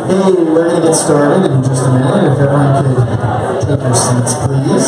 Hey, we're going to get started in just a minute. If everyone could take their seats, please.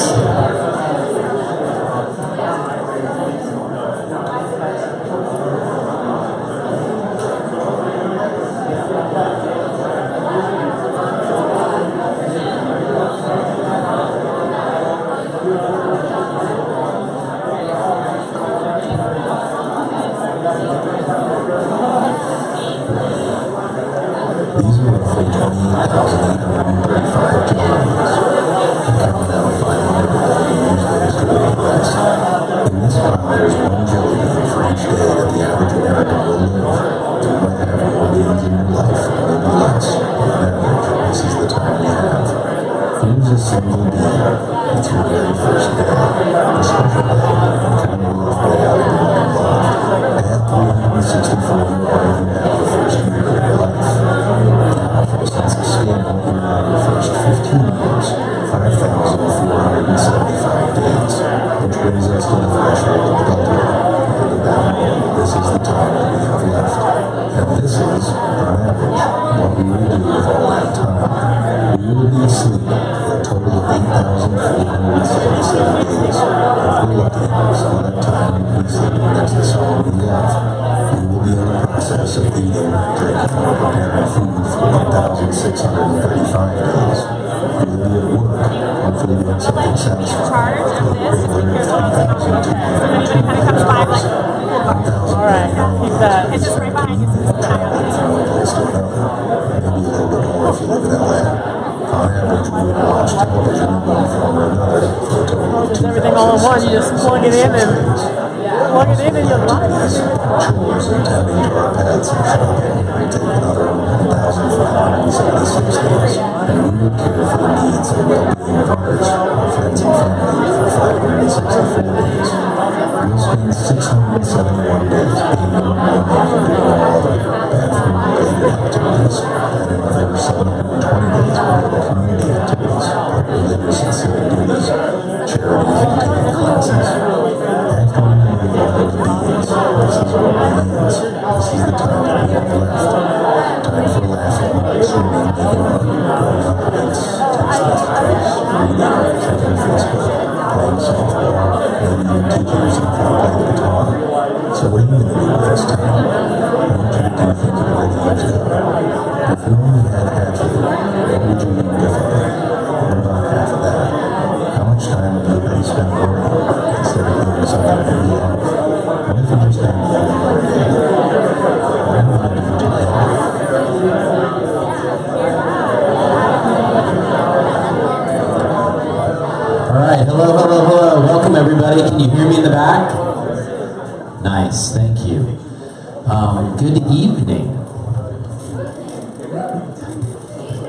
Everything all in one, you just plug it in and you're live. Chores and tending to our pets and shopping, we take another 1,476 days, and we would care for the needs and well-being of others, our friends and family for 564 days. We'll spend 671 days being one and doing all other bathroom-related activities, and another 720 days for community activities, like religious and civic duties, charities, and taking classes. After we move all those beings, this is what remains. This is the time that we have left. Time for laughing, swimming, making money, going on hikes, text messages, reading, checking Facebook, playing softball, maybe your teachers and play the guitar. So what are you going to do with this time? I want you to do things you're ready to do. If you only had half of it, what would you do differently? What about half of that? How much time would you really spend worrying instead of doing something in your life? What if you just had one more day? What are you going to do today? Alright, hello. Welcome everybody. Can you hear me in the back? Nice, thank you. Good evening.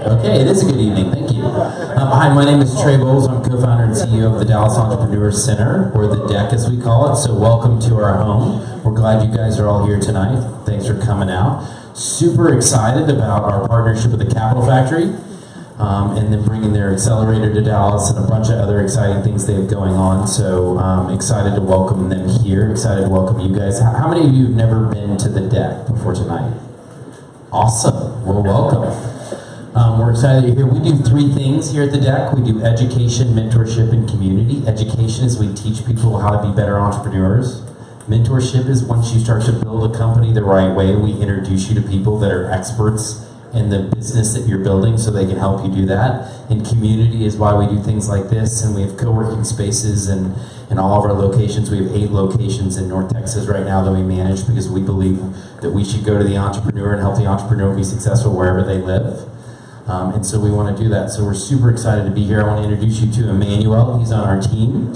Okay, it is a good evening, thank you. Hi, my name is Trey Bowles. I'm co-founder and CEO of the Dallas Entrepreneur Center, or the DEC as we call it, so welcome to our home. We're glad you guys are all here tonight. Thanks for coming out. Super excited about our partnership with the Capital Factory, and then bringing their accelerator to Dallas and a bunch of other exciting things they have going on. So excited to welcome them here, excited to welcome you guys. How many of you have never been to the DEC before tonight? Awesome, well welcome. We're excited you're here. We do three things here at the DEC. We do education, mentorship, and community. Education is we teach people how to be better entrepreneurs. Mentorship is once you start to build a company the right way, we introduce you to people that are experts in the business that you're building so they can help you do that. And community is why we do things like this, and we have co-working spaces in all of our locations. We have 8 locations in North Texas right now that we manage because we believe that we should go to the entrepreneur and help the entrepreneur be successful wherever they live. And so we want to do that. So we're super excited to be here. I want to introduce you to Emmanuel. He's on our team.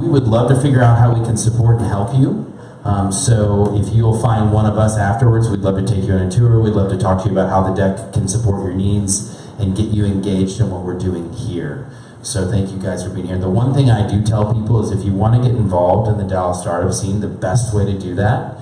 We would love to figure out how we can support and help you. So if you'll find one of us afterwards, we'd love to take you on a tour. We'd love to talk to you about how the DEC can support your needs and get you engaged in what we're doing here. So thank you guys for being here. The one thing I do tell people is if you want to get involved in the Dallas startup scene, the best way to do that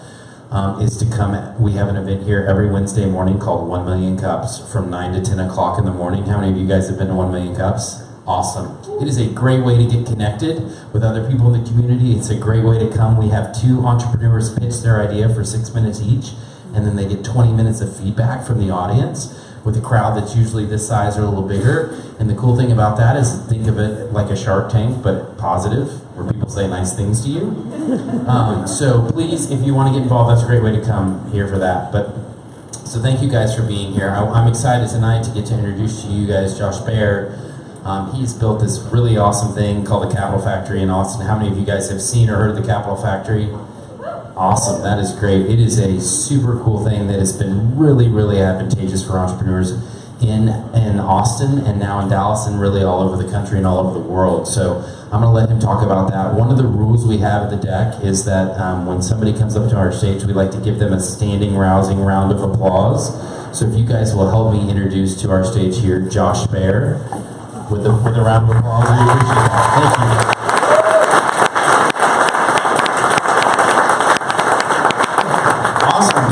is to come. We have an event here every Wednesday morning called 1 Million Cups from 9 to 10 o'clock in the morning. How many of you guys have been to 1 Million Cups? Awesome. It is a great way to get connected with other people in the community. It's a great way to come. We have 2 entrepreneurs pitch their idea for 6 minutes each, and then they get 20 minutes of feedback from the audience. with a crowd that's usually this size or a little bigger. And the cool thing about that is think of it like a Shark Tank, but positive, where people say nice things to you. So please, if you want to get involved, that's a great way to come here for that. So thank you guys for being here. I'm excited tonight to get to introduce to you guys Josh Baer. He's built this really awesome thing called the Capital Factory in Austin. How many of you guys have seen or heard of the Capital Factory? Awesome, that is great. It is a super cool thing that has been really, really advantageous for entrepreneurs in Austin and now in Dallas and really all over the country and all over the world. So I'm gonna let him talk about that. One of the rules we have at the deck is that when somebody comes up to our stage, we like to give them a standing, rousing round of applause. So if you guys will help me introduce to our stage here, Josh Baer, with a round of applause. We appreciate that. Thank you.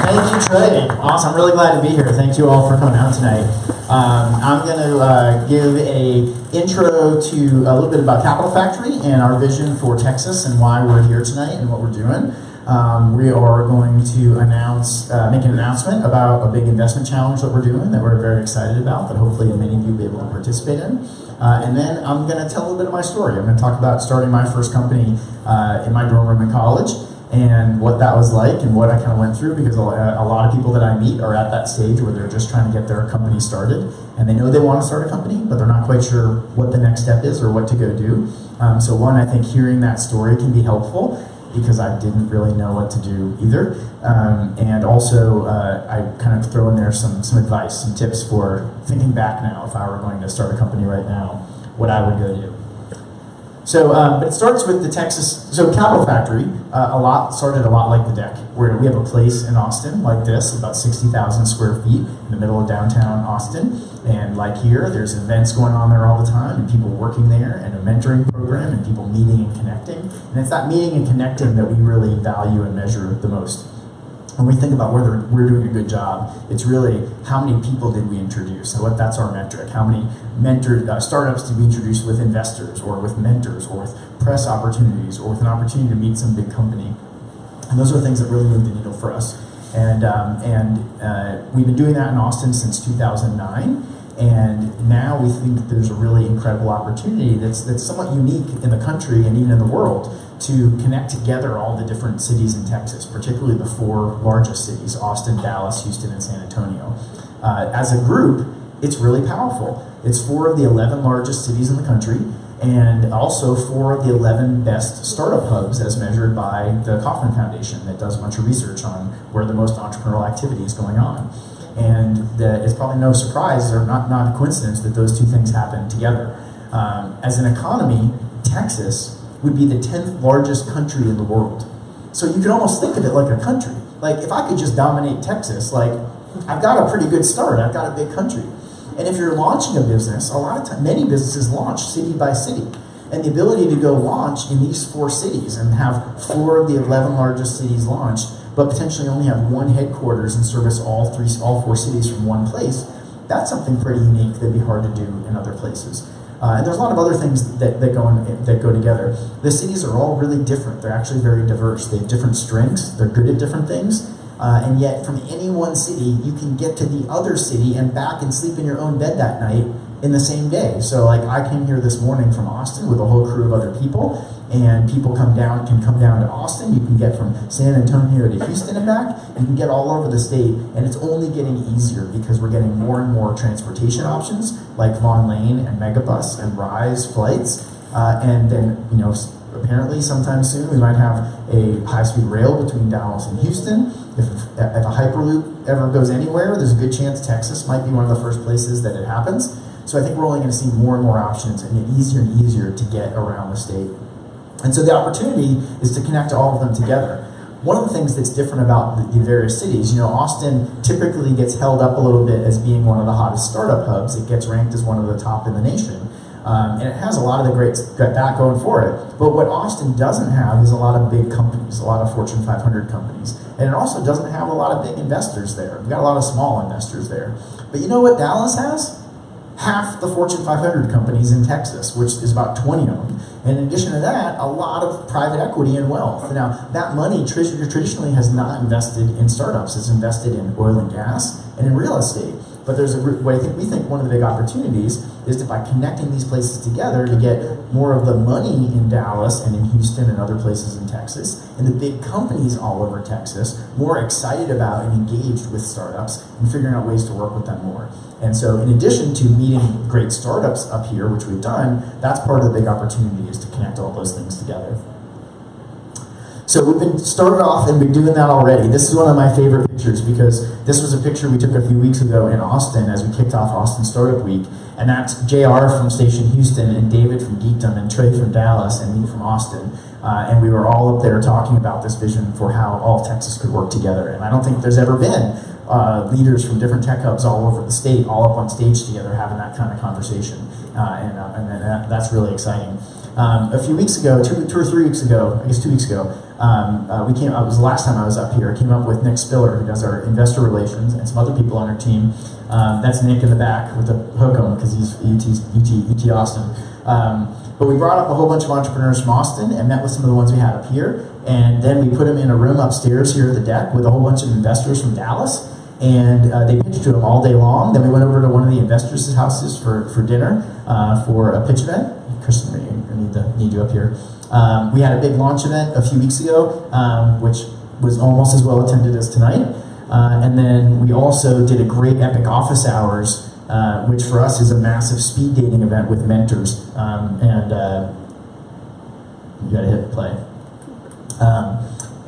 Thank you, Trey. Awesome. I'm really glad to be here. Thank you all for coming out tonight. I'm going to give a intro to a little bit about Capital Factory and our vision for Texas and why we're here tonight and what we're doing. We are going to make an announcement about a big investment challenge that we're doing that we're very excited about, that hopefully many of you will be able to participate in. And then I'm going to tell a little bit of my story. I'm going to talk about starting my first company in my dorm room in college, and what that was like and what I kind of went through, because a lot of people that I meet are at that stage where they're just trying to get their company started and they know they want to start a company, but they're not quite sure what the next step is or what to go do. So one, I think hearing that story can be helpful because I didn't really know what to do either. And also I kind of throw in there some advice, some tips for thinking back now if I were going to start a company right now, what I would go do. So, but it starts with the Texas, so Capital Factory, started a lot like the deck, where we have a place in Austin like this, about 60,000 square feet in the middle of downtown Austin. And like here, there's events going on there all the time, and people working there, and a mentoring program, and people meeting and connecting. And it's that meeting and connecting that we really value and measure the most. When we think about whether we're doing a good job, it's really how many people did we introduce? So that's our metric. How many startups did we introduce with investors, or with mentors, or with press opportunities, or with an opportunity to meet some big company? And those are things that really move the needle for us. And we've been doing that in Austin since 2009. And now we think there's a really incredible opportunity that's somewhat unique in the country and even in the world to connect together all the different cities in Texas, particularly the 4 largest cities, Austin, Dallas, Houston, and San Antonio. As a group, it's really powerful. It's 4 of the 11 largest cities in the country, and also 4 of the 11 best startup hubs as measured by the Kauffman Foundation that does a bunch of research on where the most entrepreneurial activity is going on. And it's probably no surprise or not a coincidence that those two things happen together. As an economy, Texas would be the 10th largest country in the world. So you can almost think of it like a country. Like if I could just dominate Texas, like I've got a pretty good start, I've got a big country. And if you're launching a business, a lot of times, many businesses launch city by city. And the ability to go launch in these 4 cities and have 4 of the 11 largest cities launched, but potentially only have 1 headquarters and service all 4 cities from one place, that's something pretty unique that'd be hard to do in other places. And there's a lot of other things that go together. The cities are all really different. They're actually very diverse. They have different strengths. They're good at different things. And yet from any one city, you can get to the other city and back and sleep in your own bed that night in the same day. So like I came here this morning from Austin with a whole crew of other people, and people can come down to Austin. You can get from San Antonio to Houston and back. You can get all over the state, and it's only getting easier because we're getting more and more transportation options like Von Lane and Megabus and Rise flights. And then, apparently sometime soon we might have a high-speed rail between Dallas and Houston. If a Hyperloop ever goes anywhere, there's a good chance Texas might be one of the first places that it happens. So I think we're only going to see more and more options and get easier and easier to get around the state. And so the opportunity is to connect all of them together. One of the things that's different about the various cities, Austin typically gets held up a little bit as being one of the hottest startup hubs. It gets ranked as one of the top in the nation. And it has a lot of the great that going for it. But what Austin doesn't have is a lot of big companies, a lot of Fortune 500 companies. And it also doesn't have a lot of big investors there. We've got a lot of small investors there. But you know what Dallas has? Half the Fortune 500 companies in Texas, which is about 20 of them. And in addition to that, a lot of private equity and wealth. Now, that money traditionally has not invested in startups. It's invested in oil and gas and in real estate. But there's what we think one of the big opportunities is that by connecting these places together to get more of the money in Dallas and in Houston and other places in Texas, and the big companies all over Texas more excited about and engaged with startups and figuring out ways to work with them more. And so in addition to meeting great startups up here, which we've done, that's part of the big opportunity, is to connect all those things together. So we've been started off and been doing that already. This is one of my favorite pictures because this was a picture we took a few weeks ago in Austin as we kicked off Austin Startup Week. And that's JR from Station Houston and David from Geekdom and Trey from Dallas and me from Austin. And we were all up there talking about this vision for how all of Texas could work together. And I don't think there's ever been leaders from different tech hubs all over the state all up on stage together having that kind of conversation. And that's really exciting. A few weeks ago, two or 3 weeks ago, I guess 2 weeks ago, it was the last time I was up here. I came up with Nick Spiller, who does our investor relations, and some other people on our team. That's Nick in the back with the hook-em because he's UT Austin. But we brought up a whole bunch of entrepreneurs from Austin and met with some of the ones we had up here. And then we put them in a room upstairs here at the deck with a whole bunch of investors from Dallas. And they pitched to them all day long. Then we went over to one of the investors' houses for dinner for a pitch event. Kristen, I need you up here. We had a big launch event a few weeks ago, which was almost as well attended as tonight. And then we also did a great epic office hours, which for us is a massive speed dating event with mentors. You gotta hit play.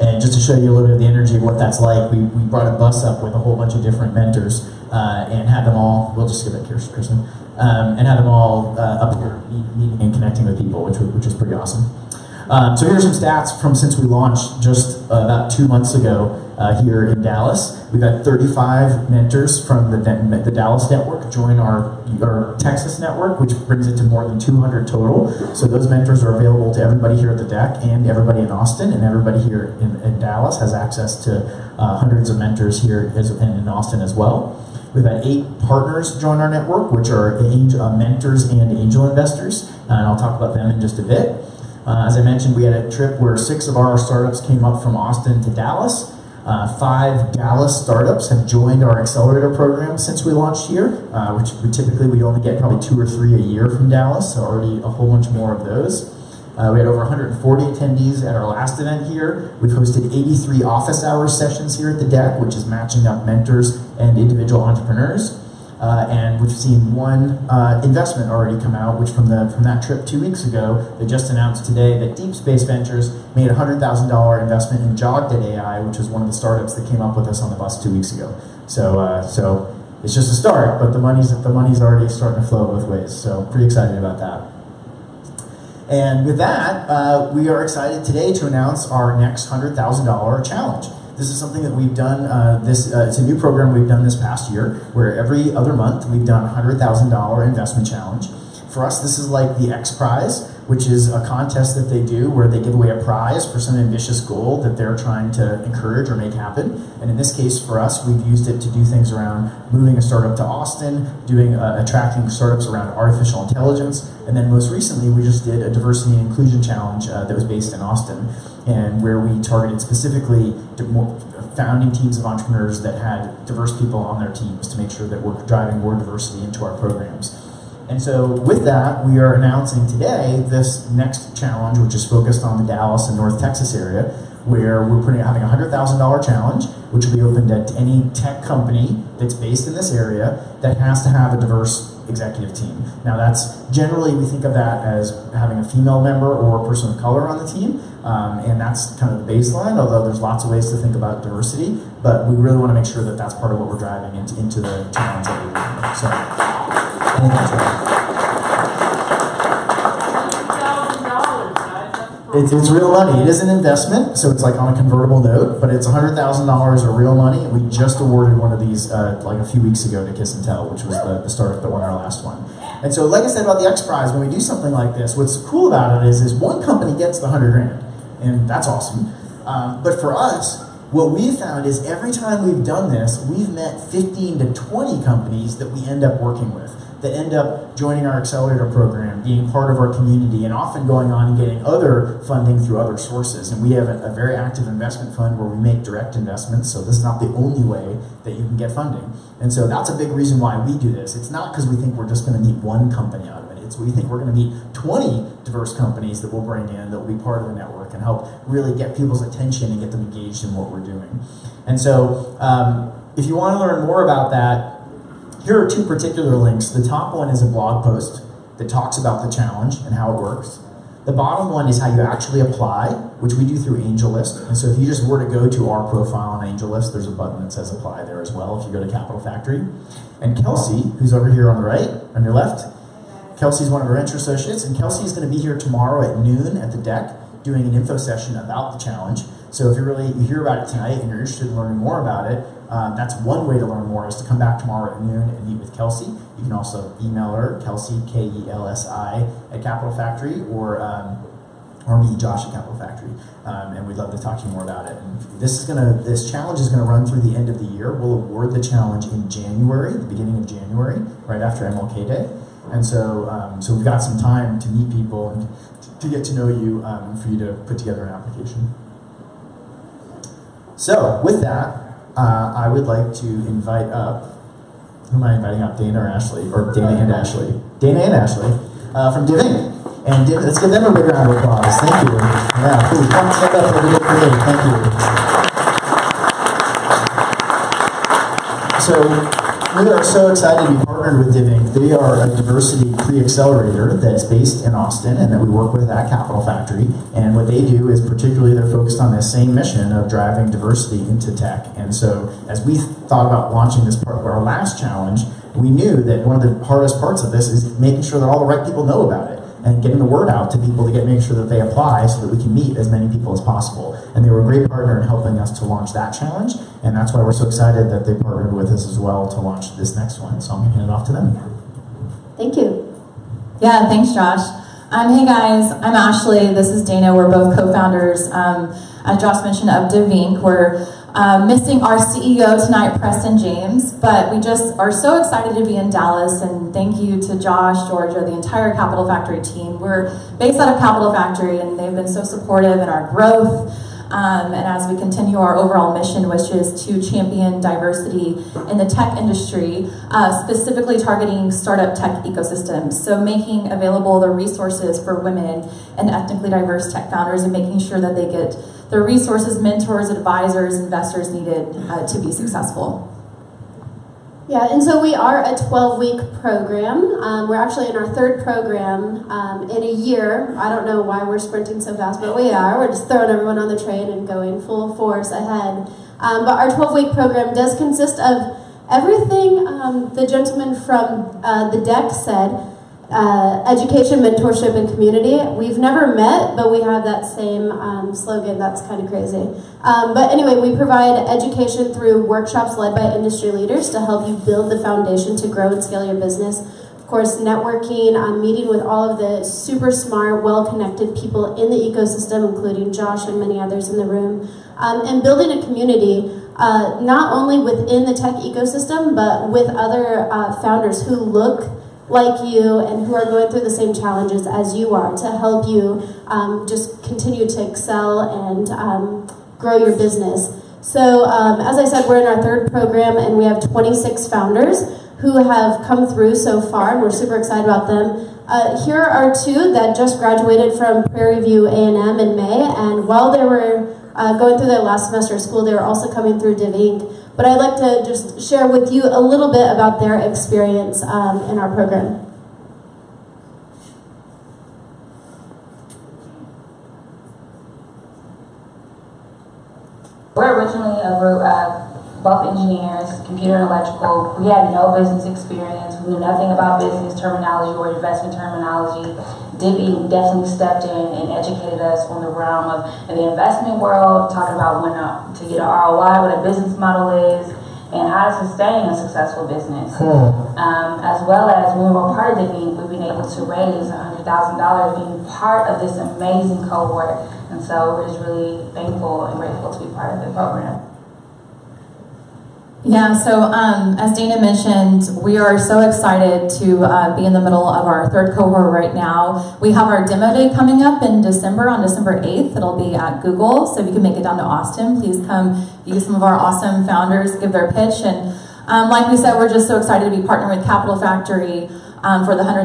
And just to show you a little bit of the energy of what that's like, we brought a bus up with a whole bunch of different mentors and had them all, we'll just give it to Kristen, and had them all up here meeting and connecting with people, which is pretty awesome. So here are some stats from since we launched just about 2 months ago here in Dallas. We've had 35 mentors from the Dallas network join our Texas network, which brings it to more than 200 total. So those mentors are available to everybody here at the deck and everybody in Austin, and everybody here in Dallas has access to hundreds of mentors here in Austin as well. We've had 8 partners join our network, which are mentors and angel investors, and I'll talk about them in just a bit. As I mentioned, we had a trip where 6 of our startups came up from Austin to Dallas. 5 Dallas startups have joined our accelerator program since we launched here, which we only get probably 2 or 3 a year from Dallas, so already a whole bunch more of those. We had over 140 attendees at our last event here. We've hosted 83 office hours sessions here at the deck, which is matching up mentors and individual entrepreneurs. And we've seen 1 investment already come out, which from that trip 2 weeks ago, they just announced today that Deep Space Ventures made a $100,000 investment in Jog.ai, which was one of the startups that came up with us on the bus 2 weeks ago. So it's just a start, but the money's already starting to flow both ways. So pretty excited about that. And with that, we are excited today to announce our next $100,000 challenge. This is something that we've done, it's a new program we've done this past year, where every other month we've done a $100,000 investment challenge. For us, this is like the X Prize, which is a contest that they do where they give away a prize for some ambitious goal that they're trying to encourage or make happen. And in this case, for us, we've used it to do things around moving a startup to Austin, attracting startups around artificial intelligence, and then most recently, we just did a diversity and inclusion challenge that was based in Austin, and where we targeted specifically founding teams of entrepreneurs that had diverse people on their teams to make sure that we're driving more diversity into our programs. And so with that, we are announcing today this next challenge, which is focused on the Dallas and North Texas area, where we're having a $100,000 challenge, which will be open to any tech company that's based in this area that has to have a diverse executive team. Now that's generally, we think of that as having a female member or a person of color on the team, and that's kind of the baseline, although there's lots of ways to think about diversity, but we really want to make sure that that's part of what we're driving into the challenge that we're doing. So, I think that's right. It's real money. It is an investment, so it's like on a convertible note, but it's $100,000 of real money, and we just awarded one of these like a few weeks ago to Kiss and Tell, which was the startup that won our last one. And so, like I said about the X Prize, when we do something like this, what's cool about it is one company gets the $100,000, and that's awesome. But for us, what we found is every time we've done this, we've met 15 to 20 companies that we end up working with, that end up joining our accelerator program, being part of our community, and often going on and getting other funding through other sources. And we have a very active investment fund where we make direct investments, so this is not the only way that you can get funding. And so that's a big reason why we do this. It's not because we think we're just going to meet one company out of it. It's we think we're going to meet 20 diverse companies that we'll bring in that will be part of the network and help really get people's attention and get them engaged in what we're doing. And so if you want to learn more about that, here are two particular links. The top one is a blog post that talks about the challenge and how it works. The bottom one is how you actually apply, which we do through AngelList. And so if you just were to go to our profile on AngelList, there's a button that says apply there as well if you go to Capital Factory. And Kelsey, who's over here on the right, on your left, Kelsey's one of our intro associates, and Kelsey is going to be here tomorrow at noon at the deck doing an info session about the challenge. So if you hear about it tonight and you're interested in learning more about it, that's one way to learn more, is to come back tomorrow at noon and meet with Kelsey. You can also email her, Kelsey, K-E-L-S-I, at Capital Factory, or me, Josh, at Capital Factory. And we'd love to talk to you more about it. And this challenge is going to run through the end of the year. We'll award the challenge in January, the beginning of January, right after MLK Day. And so, so we've got some time to meet people and to get to know you, and for you to put together an application. So, with that, I would like to invite up, who am I inviting up, Dana or Ashley? Or Dana and Ashley. Dana and Ashley from Diving. And let's give them a big round of applause. Thank you. Yeah, please come step up for the day created. Thank you. So, we are so excited to be partnered with Diving. They are a diversity pre-accelerator that's based in Austin and that we work with at Capital Factory. And what they do is particularly they're focused on this same mission of driving diversity into tech. And so as we thought about launching this part of our last challenge, we knew that one of the hardest parts of this is making sure that all the right people know about it and getting the word out to people to make sure that they apply so that we can meet as many people as possible. And they were a great partner in helping us to launch that challenge, and that's why we're so excited that they partnered with us as well to launch this next one. So I'm going to hand it off to them. Thank you. Yeah, thanks, Josh. Hey guys, I'm Ashley. This is Dana. We're both co-founders, as Josh mentioned, of Inc. We're missing our CEO tonight, Preston James, but we just are so excited to be in Dallas, and thank you to Josh, Georgia, the entire Capital Factory team. We're based out of Capital Factory, and they've been so supportive in our growth, and as we continue our overall mission, which is to champion diversity in the tech industry, specifically targeting startup tech ecosystems. So making available the resources for women and ethnically diverse tech founders, and making sure that they get the resources, mentors, advisors, investors needed to be successful. Yeah, and so we are a 12-week program. We're actually in our third program in a year. I don't know why we're sprinting so fast, but we are. We're just throwing everyone on the train and going full force ahead. But our 12-week program does consist of everything the gentleman from the deck said. Education, mentorship, and community. We've never met, but we have that same slogan. That's kind of crazy. But anyway, we provide education through workshops led by industry leaders to help you build the foundation to grow and scale your business. Of course, networking, meeting with all of the super smart, well-connected people in the ecosystem, including Josh and many others in the room, and building a community not only within the tech ecosystem, but with other founders who look like you and who are going through the same challenges as you are, to help you just continue to excel and grow your business. So as I said, we're in our third program, and we have 26 founders who have come through so far, and we're super excited about them. Here are two that just graduated from Prairie View A&M in May, and while they were going through their last semester of school, they were also coming through Inc. But I'd like to just share with you a little bit about their experience in our program. We're originally a group of both engineers, computer and electrical. We had no business experience. We knew nothing about business terminology or investment terminology. Inc. definitely stepped in and educated us on the realm of the investment world, talking about when to get an ROI, what a business model is, and how to sustain a successful business. As well as when we were part of Inc., we've been able to raise $100,000 being part of this amazing cohort. And so we're just really thankful and grateful to be part of the program. Yeah, so as Dana mentioned, we are so excited to be in the middle of our third cohort right now. We have our demo day coming up in December, on December 8th. It'll be at Google, so if you can make it down to Austin, please come view some of our awesome founders, give their pitch. And like we said, we're just so excited to be partnering with Capital Factory for the $100,000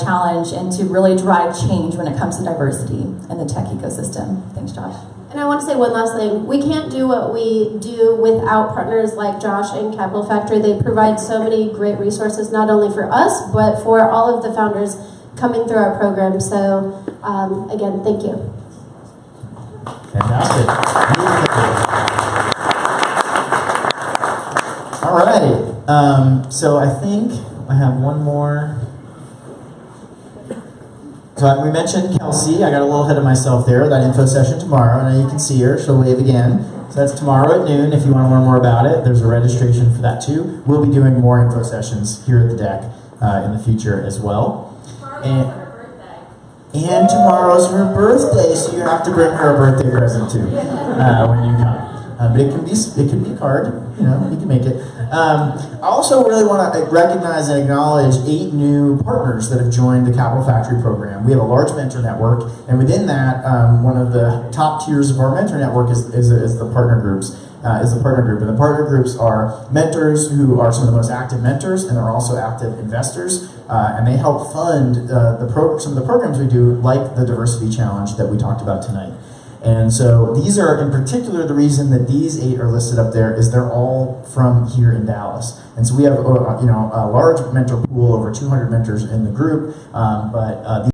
challenge and to really drive change when it comes to diversity in the tech ecosystem. Thanks, Josh. And I want to say one last thing. We can't do what we do without partners like Josh and Capital Factory. They provide so many great resources, not only for us, but for all of the founders coming through our program. So, again, thank you. Fantastic. All right. So I think I have one more. So we mentioned Kelsey. I got a little ahead of myself there. That info session tomorrow. I know you can see her. She'll wave again. So that's tomorrow at noon. If you want to learn more about it, there's a registration for that too. We'll be doing more info sessions here at the deck in the future as well. And tomorrow's her birthday, so you have to bring her a birthday present too when you come. But it can be a card. You know, you can make it. I also really want to recognize and acknowledge 8 new partners that have joined the Capital Factory program. We have a large mentor network, and within that, one of the top tiers of our mentor network is the partner groups. Is the partner group, and the partner groups are mentors who are some of the most active mentors, and they're also active investors, and they help fund some of the programs we do, like the Diversity Challenge that we talked about tonight. And so these are, in particular, the reason that these 8 are listed up there is they're all from here in Dallas. And so we have a large mentor pool, over 200 mentors in the group, but